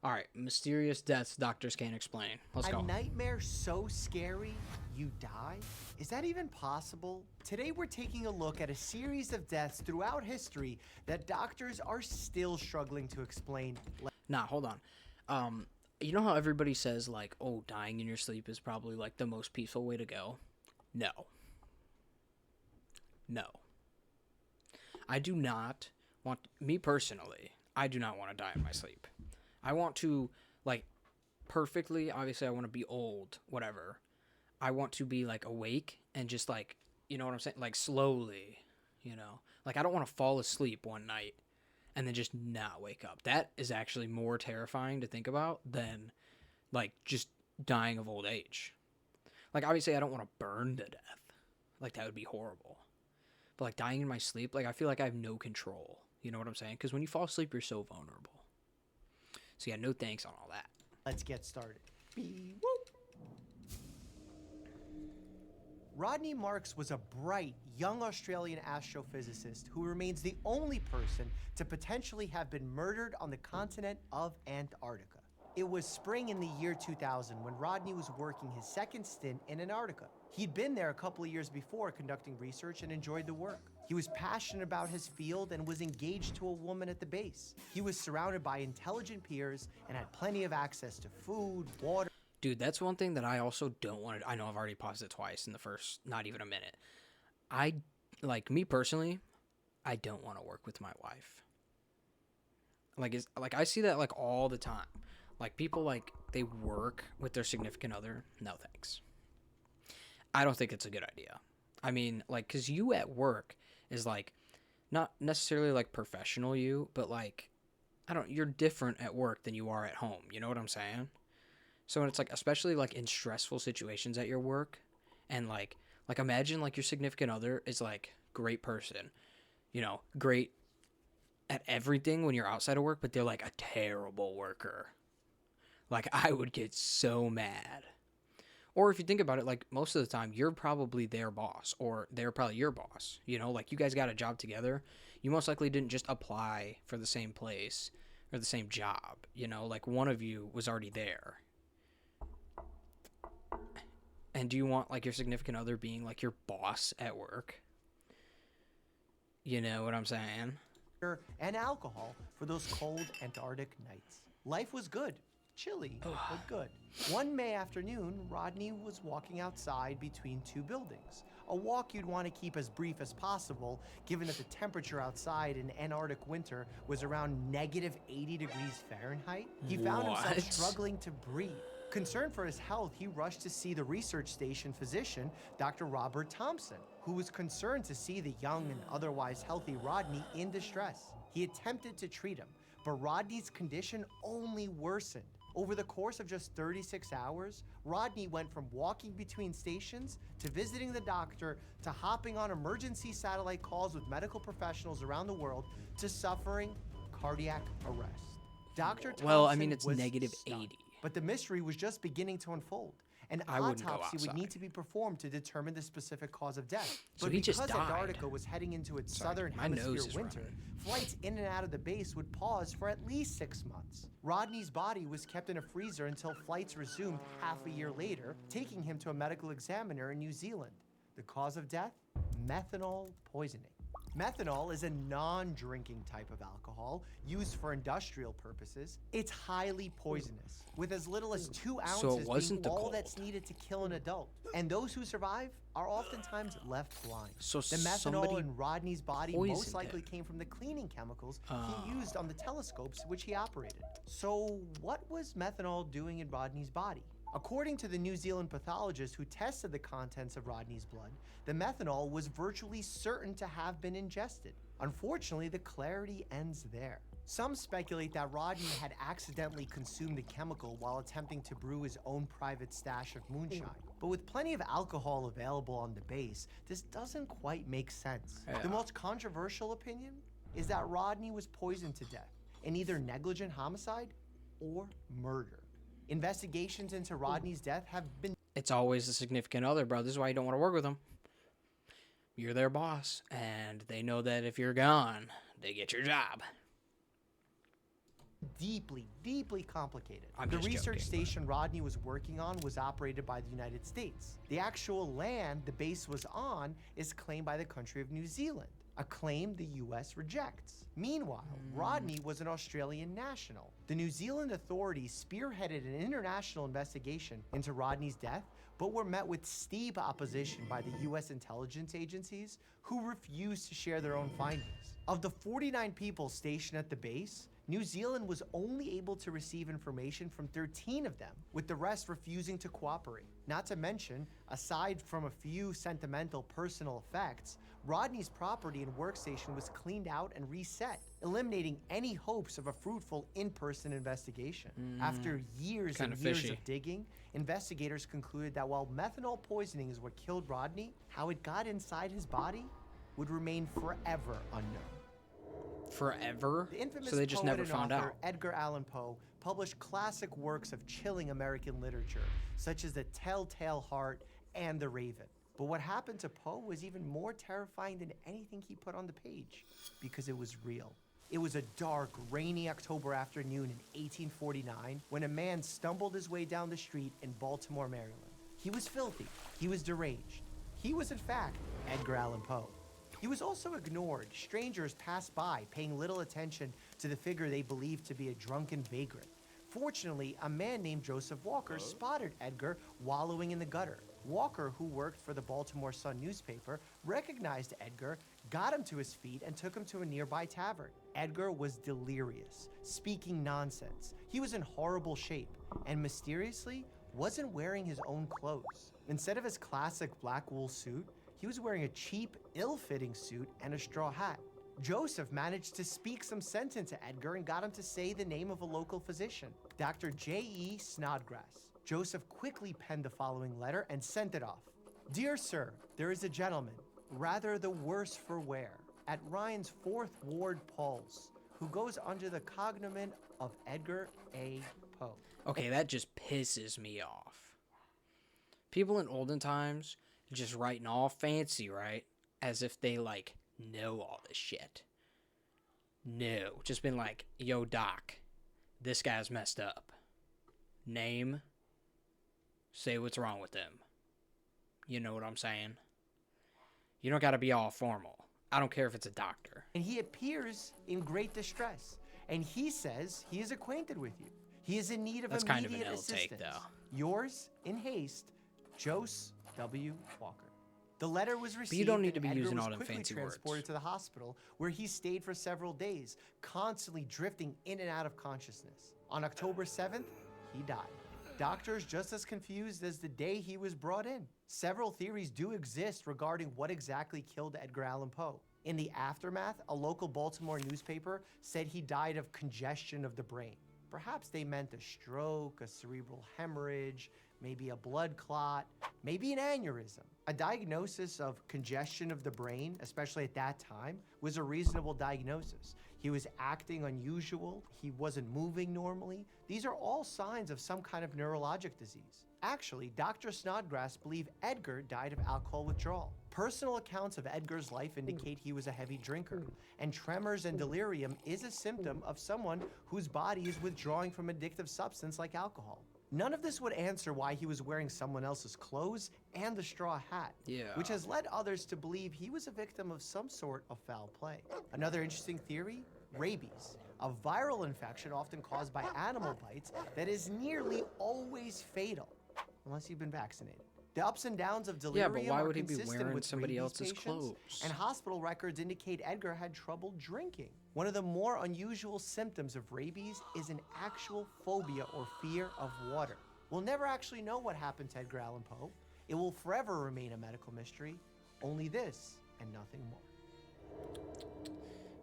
All right, mysterious deaths doctors can't explain. Let's A go. nightmare so scary you die? Is that even possible? Today we're taking a look at a series of deaths throughout history that doctors are still struggling to explain. Nah, hold on. You know how everybody says like, "Oh, dying in your sleep is probably like the most peaceful way to go." No, no. I do not want me personally. I do not want to die in my sleep. I want to like perfectly. Obviously, I want to be old. Whatever. I want to be like awake and just like you know what I'm saying, like slowly. You know, like I don't want to fall asleep one night and then just not wake up. That is actually more terrifying to think about than like just dying of old age. Like obviously I don't want to burn to death. Like that would be horrible. But like dying in my sleep, like I feel like I have no control. You know what I'm saying? Because when you fall asleep, you're so vulnerable. So yeah, no thanks on all that. Let's get started. Beep-whoop. Rodney Marks was a bright, young Australian astrophysicist who remains the only person to potentially have been murdered on the continent of Antarctica. It was spring in the year 2000 when Rodney was working his second stint in Antarctica. He'd been there a couple of years before conducting research and enjoyed the work. He was passionate about his field and was engaged to a woman at the base. He was surrounded by intelligent peers and had plenty of access to food, water. Dude, that's one thing that I also don't want to. I know I've already paused it twice in the first, not even a minute. I, like, me personally, I don't want to work with my wife. Like, like I see that, like, all the time. Like, people, like, they work with their significant other. No thanks. I don't think it's a good idea. I mean, like, because you at work is, like, not necessarily, like, professional you, but, like, I don't, you're different at work than you are at home. You know what I'm saying? So it's like, especially like in stressful situations at your work, and like imagine like your significant other is like great person, you know, great at everything when you're outside of work, but they're like a terrible worker. Like I would get so mad. Or if you think about it, like most of the time you're probably their boss or they're probably your boss. You know, like you guys got a job together. You most likely didn't just apply for the same place or the same job. You know, like one of you was already there. And do you want like your significant other being like your boss at work? You know what I'm saying? And alcohol for those cold Antarctic nights. Life was good. Chilly, but good. One May afternoon, Rodney was walking outside between two buildings. A walk you'd want to keep as brief as possible, given that the temperature outside in Antarctic winter was around negative 80 degrees Fahrenheit. He found himself What? struggling to breathe. Concerned for his health, he rushed to see the research station physician, Dr. Robert Thompson, who was concerned to see the young and otherwise healthy Rodney in distress. He attempted to treat him, but Rodney's condition only worsened. Over the course of just 36 hours, Rodney went from walking between stations to visiting the doctor to hopping on emergency satellite calls with medical professionals around the world to suffering cardiac arrest. Dr. Well, I mean, Thompson it's was negative stunned, 80. but the mystery was just beginning to unfold. An I wouldn't go autopsy would need outside. to be performed to determine the specific cause of death. So But he just because died. Antarctica was heading into its Sorry, southern my nose hemisphere is winter, running. flights in and out of the base would pause for at least 6 months. Rodney's body was kept in a freezer until flights resumed half a year later, taking him to a medical examiner in New Zealand. The cause of death? Methanol poisoning. Methanol is a non-drinking type of alcohol used for industrial purposes. It's highly poisonous, with as little as 2 So ounces it wasn't being the all that's cold. need to kill an adult. And those who survive are oftentimes left blind. So The methanol somebody in Rodney's body poisoned most likely him. came from the cleaning chemicals Oh. he used on the telescopes which he operated. So what was methanol doing in Rodney's body? According to the New Zealand pathologist who tested the contents of Rodney's blood, the methanol was virtually certain to have been ingested. Unfortunately, the clarity ends there. Some speculate that Rodney had accidentally consumed the chemical while attempting to brew his own private stash of moonshine. But with plenty of alcohol available on the base, this doesn't quite make sense. Yeah. The most controversial opinion is that Rodney was poisoned to death in either negligent homicide or murder. Investigations into Rodney's death have been It's always the significant other, bro. This is why you don't want to work with them. You're their boss, and they know that if you're gone, they get your job. Deeply, deeply complicated. I'm The just research joking. station Rodney was working on was operated by the United States. The actual land the base was on is claimed by the country of New Zealand, a claim the US rejects. Meanwhile, Rodney was an Australian national. The New Zealand authorities spearheaded an international investigation into Rodney's death, but were met with steep opposition by the US intelligence agencies, who refused to share their own findings. Of the 49 people stationed at the base, New Zealand was only able to receive information from 13 of them, with the rest refusing to cooperate. Not to mention, aside from a few sentimental personal effects, Rodney's property and workstation was cleaned out and reset, eliminating any hopes of a fruitful in-person investigation. After years Kinda and years fishy. of digging, investigators concluded that while methanol poisoning is what killed Rodney, how it got inside his body would remain forever unknown. Forever? The infamous So they just poet never and found author out. Edgar Allan Poe published classic works of chilling American literature, such as The Telltale Heart and The Raven. But what happened to Poe was even more terrifying than anything he put on the page, because it was real. It was a dark, rainy October afternoon in 1849 when a man stumbled his way down the street in Baltimore, Maryland. He was filthy. He was deranged. He was, in fact, Edgar Allan Poe. He was also ignored. Strangers passed by, paying little attention to the figure they believed to be a drunken vagrant. Fortunately, a man named Joseph Walker spotted Edgar wallowing in the gutter. Walker, who worked for the Baltimore Sun newspaper, recognized Edgar, got him to his feet, and took him to a nearby tavern. Edgar was delirious, speaking nonsense. He was in horrible shape, and mysteriously wasn't wearing his own clothes. Instead of his classic black wool suit, he was wearing a cheap, ill-fitting suit and a straw hat. Joseph managed to speak some sense into Edgar and got him to say the name of a local physician, Dr. J.E. Snodgrass. Joseph quickly penned the following letter and sent it off. Dear sir, there is a gentleman, rather the worse for wear, at Ryan's 4th Ward Pulse, who goes under the cognomen of Edgar A. Poe. Okay, that just pisses me off. People in olden times just writing all fancy, right? As if they, like, know all this shit. No. Just been like, yo, doc, this guy's messed up. Name. Say what's wrong with him. You know what I'm saying? You don't gotta be all formal. I don't care if it's a doctor. And he appears in great distress. And he says he is acquainted with you. He is in need of That's immediate kind of an L assistance. take, though. Yours, in haste, Jose W. Walker. The letter was received. But you don't need to be and Edgar using was all them quickly fancy transported words. to the hospital, where he stayed for several days, constantly drifting in and out of consciousness. On October 7th, he died. Doctors just as confused as the day he was brought in. Several theories do exist regarding what exactly killed Edgar Allan Poe. In the aftermath, a local Baltimore newspaper said he died of congestion of the brain. Perhaps they meant a stroke, a cerebral hemorrhage, maybe a blood clot, maybe an aneurysm. A diagnosis of congestion of the brain, especially at that time, was a reasonable diagnosis. He was acting unusual, he wasn't moving normally. These are all signs of some kind of neurologic disease. Actually, Dr. Snodgrass believed Edgar died of alcohol withdrawal. Personal accounts of Edgar's life indicate he was a heavy drinker, and tremors and delirium is a symptom of someone whose body is withdrawing from addictive substance like alcohol. None of this would answer why he was wearing someone else's clothes and the straw hat, which has led others to believe he was a victim of some sort of foul play. Another interesting theory, rabies, a viral infection often caused by animal bites that is nearly always fatal, unless you've been vaccinated. The ups and downs of delirium Yeah, but why are would he be consistent wearing with somebody rabies else's patients, clothes? and hospital records indicate Edgar had trouble drinking. One of the more unusual symptoms of rabies is an actual phobia or fear of water. We'll never actually know what happened to Edgar Allan Poe. It will forever remain a medical mystery. Only this and nothing more.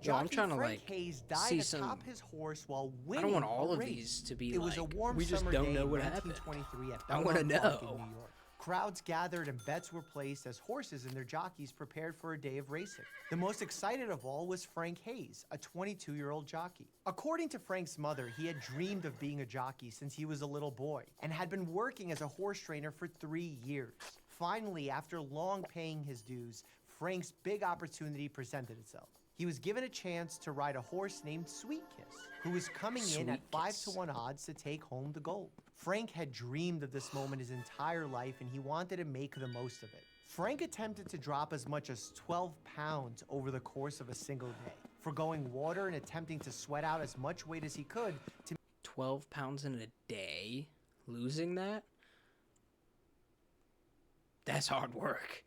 Yo, I'm Jockey trying to, Frank like, Hayes died see atop some... his horse while I winning don't want all a of race. these to be It was a like, warm we just summer don't day know in what happened. 1923 at I wanna Belmont Park know. in New York. Crowds gathered and bets were placed as horses and their jockeys prepared for a day of racing. The most excited of all was Frank Hayes, a 22-year-old jockey. According to Frank's mother, he had dreamed of being a jockey since he was a little boy and had been working as a horse trainer for 3 years. Finally, after long paying his dues, Frank's big opportunity presented itself. He was given a chance to ride a horse named Sweet Kiss, who was coming in at Sweet 5 Kiss. to 1 odds to take home the gold. Frank had dreamed of this moment his entire life, and he wanted to make the most of it. Frank attempted to drop as much as 12 pounds over the course of a single day, forgoing water and attempting to sweat out as much weight as he could to 12 pounds in a day? Losing that? That's hard work.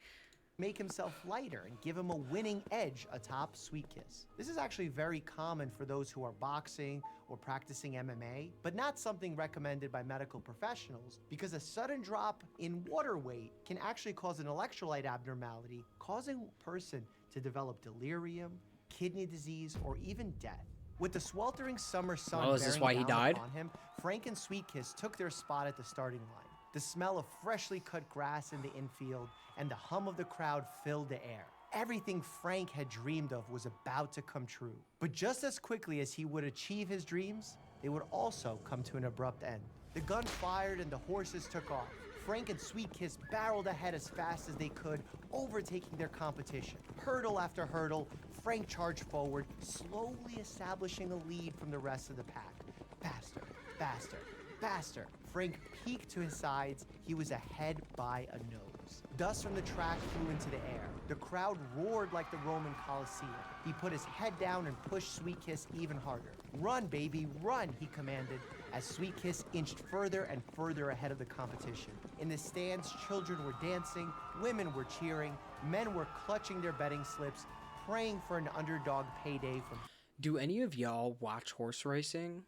make himself lighter and give him a winning edge atop Sweet Kiss. This is actually very common for those who are boxing or practicing MMA, but not something recommended by medical professionals because a sudden drop in water weight can actually cause an electrolyte abnormality, causing a person to develop delirium, kidney disease, or even death. With the sweltering summer sun Well, is this bearing why he down died? upon him, Frank and Sweet Kiss took their spot at the starting line. The smell of freshly cut grass in the infield and the hum of the crowd filled the air. Everything Frank had dreamed of was about to come true. But just as quickly as he would achieve his dreams, they would also come to an abrupt end. The gun fired and the horses took off. Frank and Sweet Kiss barreled ahead as fast as they could, overtaking their competition. Hurdle after hurdle, Frank charged forward, slowly establishing a lead from the rest of the pack. Faster, faster, faster. Frank peaked to his sides. He was ahead by a nose. Dust from the track flew into the air. The crowd roared like the Roman Colosseum. He put his head down and pushed Sweet Kiss even harder. "Run, baby, run," he commanded, as Sweet Kiss inched further and further ahead of the competition. In the stands, children were dancing, women were cheering, men were clutching their betting slips, praying for an underdog payday from... Do any of y'all watch horse racing?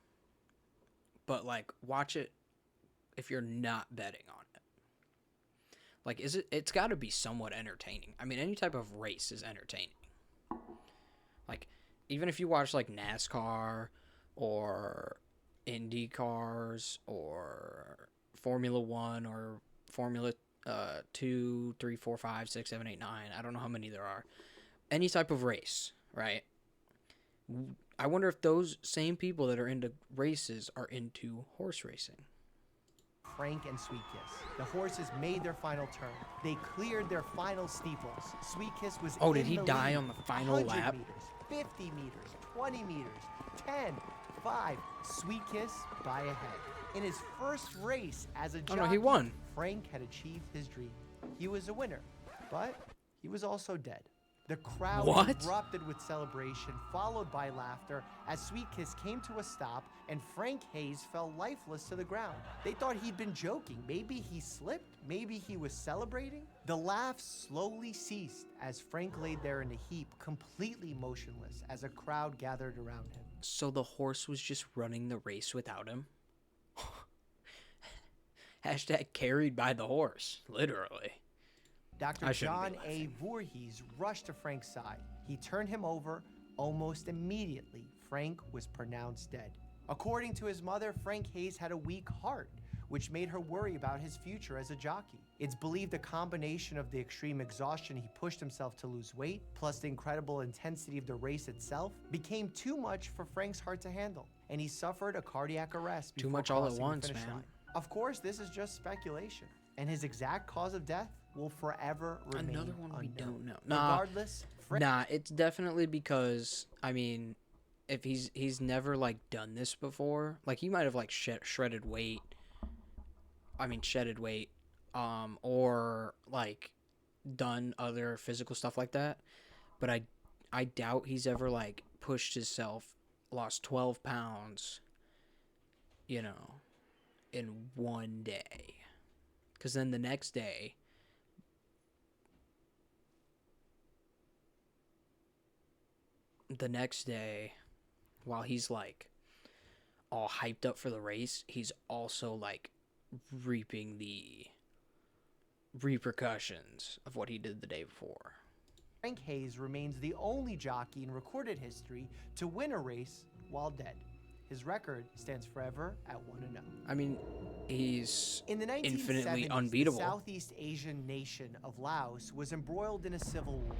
But like watch it if you're not betting on it. Like it's got to be somewhat entertaining. I mean, any type of race is entertaining. Like even if you watch like NASCAR or Indy cars or Formula 1 or Formula 2, 3, 4, 5, 6, 7, 8, 9. I don't know how many there are. Any type of race, right? I wonder if those same people that are into races are into horse racing. Frank and Sweet Kiss. The horses made their final turn. They cleared their final steeples. Sweet Kiss was Oh, in did he the die lead. on the final 100 lap? meters, 50 meters, 20 meters, 10, 5. Sweet Kiss by a head. In his first race as a jockey, Oh no, he won. Frank had achieved his dream. He was a winner, but he was also dead. The crowd What? erupted with celebration, followed by laughter, as Sweet Kiss came to a stop and Frank Hayes fell lifeless to the ground. They thought he'd been joking. Maybe he slipped. Maybe he was celebrating. The laughs slowly ceased as Frank laid there in a heap, completely motionless, as a crowd gathered around him. So the horse was just running the race without him? Hashtag carried by the horse, literally. Dr. I shouldn't be John A. Voorhees rushed to Frank's side. He turned him over. Almost immediately, Frank was pronounced dead. According to his mother, Frank Hayes had a weak heart, which made her worry about his future as a jockey. It's believed a combination of the extreme exhaustion he pushed himself to lose weight, plus the incredible intensity of the race itself, became too much for Frank's heart to handle, and he suffered a cardiac arrest Too before much all at crossing the once, finish man. line. Of course, this is just speculation, and his exact cause of death will forever remain Another one we unknown. don't know. Nah, Regardless, nah, it's definitely because, I mean, if he's never like done this before, like he might have like shredded weight. I mean, shedded weight, or like done other physical stuff like that. But I doubt he's ever like pushed himself, lost 12 pounds, you know, in one day. Because then the next day, while he's like all hyped up for the race, he's also like reaping the repercussions of what he did the day before. Frank Hayes remains the only jockey in recorded history to win a race while dead. His record stands forever at 1-0. I mean, he's In the 1970s, infinitely unbeatable. the Southeast Asian nation of Laos was embroiled in a civil war.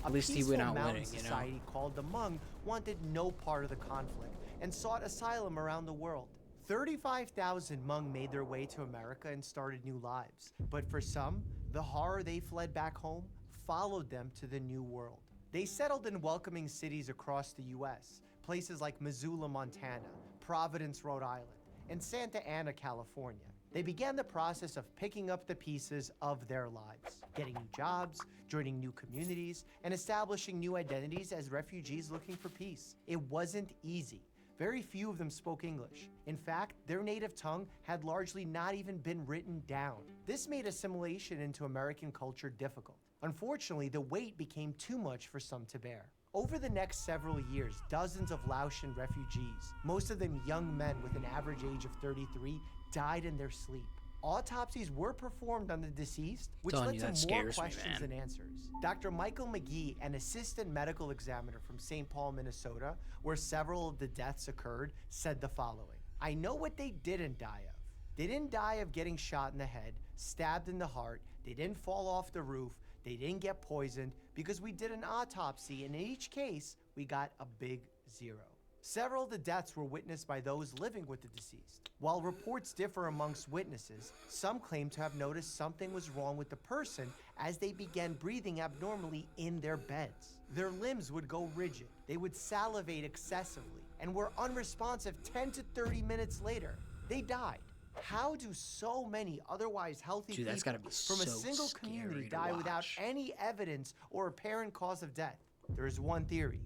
At least he went out mountain winning, you know? society called the Hmong wanted no part of the conflict and sought asylum around the world. 35,000 Hmong made their way to America and started new lives. But for some, the horror they fled back home followed them to the New World. They settled in welcoming cities across the U.S., places like Missoula, Montana, Providence, Rhode Island, and Santa Ana, California. They began the process of picking up the pieces of their lives, getting new jobs, joining new communities, and establishing new identities as refugees looking for peace. It wasn't easy. Very few of them spoke English. In fact, their native tongue had largely not even been written down. This made assimilation into American culture difficult. Unfortunately, the weight became too much for some to bear. Over the next several years, dozens of Laotian refugees, most of them young men with an average age of 33, died in their sleep. Autopsies were performed on the deceased, which led to more questions than answers. Dr. Michael McGee, an assistant medical examiner from St. Paul, Minnesota, where several of the deaths occurred, said the following: "I know what they didn't die of. They didn't die of getting shot in the head, stabbed in the heart, they didn't fall off the roof, they didn't get poisoned, because we did an autopsy, and in each case, we got a big 0. Several of the deaths were witnessed by those living with the deceased. While reports differ amongst witnesses, some claim to have noticed something was wrong with the person as they began breathing abnormally in their beds. Their limbs would go rigid, they would salivate excessively, and were unresponsive 10 to 30 minutes later. They died. How do so many otherwise healthy people from a single community die without any evidence or apparent cause of death? There is one theory: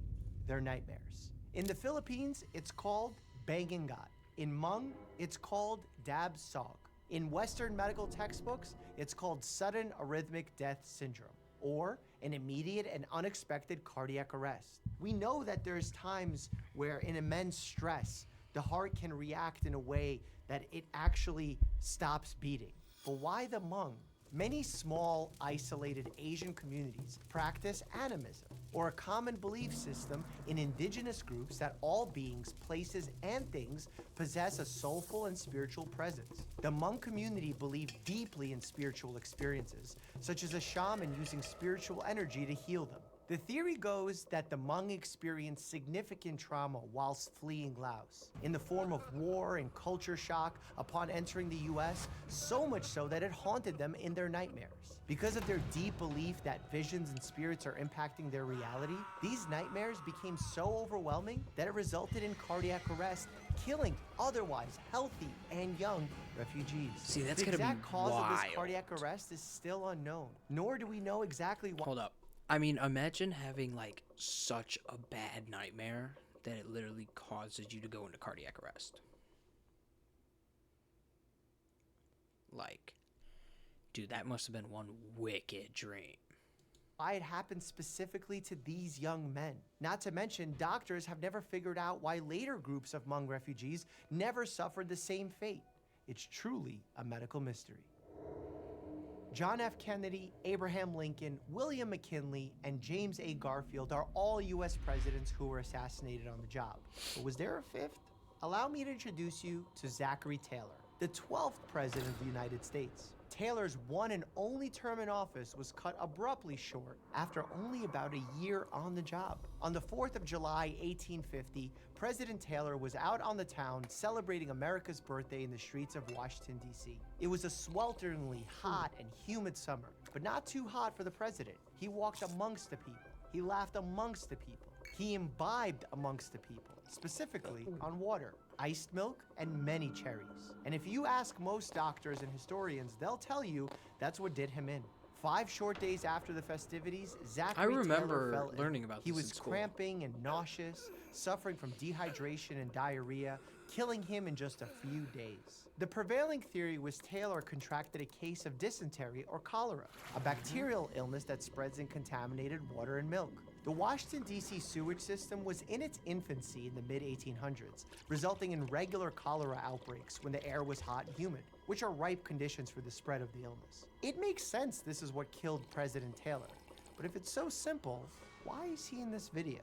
they're nightmares. In the Philippines, it's called Bangingat. In Hmong, it's called Dab Sog. In Western medical textbooks, it's called sudden arrhythmic death syndrome, or an immediate and unexpected cardiac arrest. We know that there's times where in immense stress, the heart can react in a way that it actually stops beating. But why the Hmong? Many small, isolated Asian communities practice animism, or a common belief system in indigenous groups that all beings, places, and things possess a soulful and spiritual presence. The Hmong community believe deeply in spiritual experiences, such as a shaman using spiritual energy to heal them. The theory goes that the Hmong experienced significant trauma whilst fleeing Laos, in the form of war and culture shock upon entering the US, so much so that it haunted them in their nightmares. Because of their deep belief that visions and spirits are impacting their reality, these nightmares became so overwhelming that it resulted in cardiac arrest, killing otherwise healthy and young refugees. See, that's the gonna be exact cause wild. of this cardiac arrest is still unknown, nor do we know exactly why. Hold up. I mean, imagine having, like, such a bad nightmare that it literally causes you to go into cardiac arrest. Like, dude, that must have been one wicked dream. Why it happened specifically to these young men. Not to mention, doctors have never figured out why later groups of Hmong refugees never suffered the same fate. It's truly a medical mystery. John F. Kennedy, Abraham Lincoln, William McKinley, and James A. Garfield are all U.S. presidents who were assassinated on the job. But was there a fifth? Allow me to introduce you to Zachary Taylor, the 12th president of the United States. Taylor's one and only term in office was cut abruptly short after only about a year on the job. On the 4th of July, 1850, President Taylor was out on the town celebrating America's birthday in the streets of Washington, D.C. It was a swelteringly hot and humid summer, but not too hot for the president. He walked amongst the people. He laughed amongst the people. He imbibed amongst the people, specifically on water, iced milk, and many cherries. And if you ask most doctors and historians, they'll tell you that's what did him in. 5 short days after the festivities, Zachary Taylor fell ill. Learning about this. He was cramping and nauseous, suffering from dehydration and diarrhea, killing him in just a few days. The prevailing theory was Taylor contracted a case of dysentery or cholera, a bacterial illness that spreads in contaminated water and milk. The Washington, D.C. sewage system was in its infancy in the mid-1800s, resulting in regular cholera outbreaks when the air was hot and humid, which are ripe conditions for the spread of the illness. It makes sense this is what killed President Taylor, but if it's so simple, why is he in this video?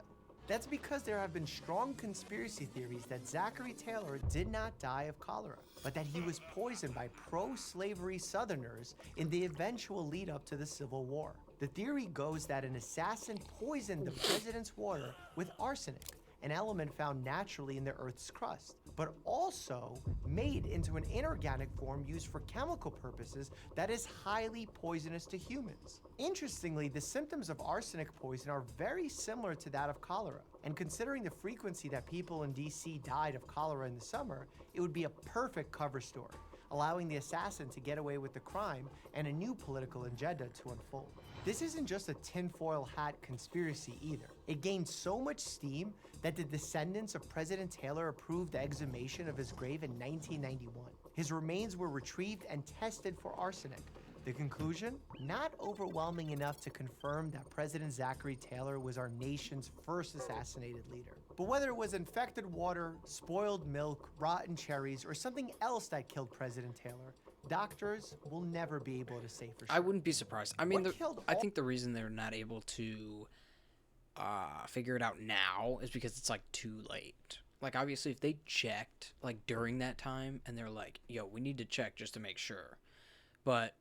That's because there have been strong conspiracy theories that Zachary Taylor did not die of cholera, but that he was poisoned by pro-slavery Southerners in the eventual lead-up to the Civil War. The theory goes that an assassin poisoned the president's water with arsenic, an element found naturally in the Earth's crust, but also made into an inorganic form used for chemical purposes that is highly poisonous to humans. Interestingly, the symptoms of arsenic poison are very similar to that of cholera, and considering the frequency that people in DC died of cholera in the summer, it would be a perfect cover story, allowing the assassin to get away with the crime and a new political agenda to unfold. This isn't just a tinfoil hat conspiracy either. It gained so much steam that the descendants of President Taylor approved the exhumation of his grave in 1991. His remains were retrieved and tested for arsenic. The conclusion? Not overwhelming enough to confirm that President Zachary Taylor was our nation's first assassinated leader. But whether it was infected water, spoiled milk, rotten cherries, or something else that killed President Taylor, doctors will never be able to say for sure. I wouldn't be surprised. I mean, I all- think the reason they're not able to figure it out now is because it's like too late. Like, obviously, if they checked like during that time and they're like, "Yo, we need to check just to make sure," but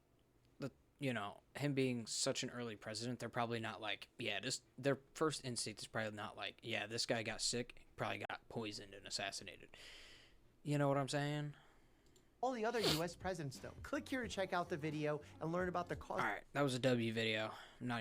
him being such an early president, they're probably not like, yeah, just their first instinct is probably not like, yeah, this guy got sick, probably got poisoned and assassinated. You know what I'm saying? All the other US presidents, though. Click here to check out the video and learn about the cause. All right, that was a W video. I'm not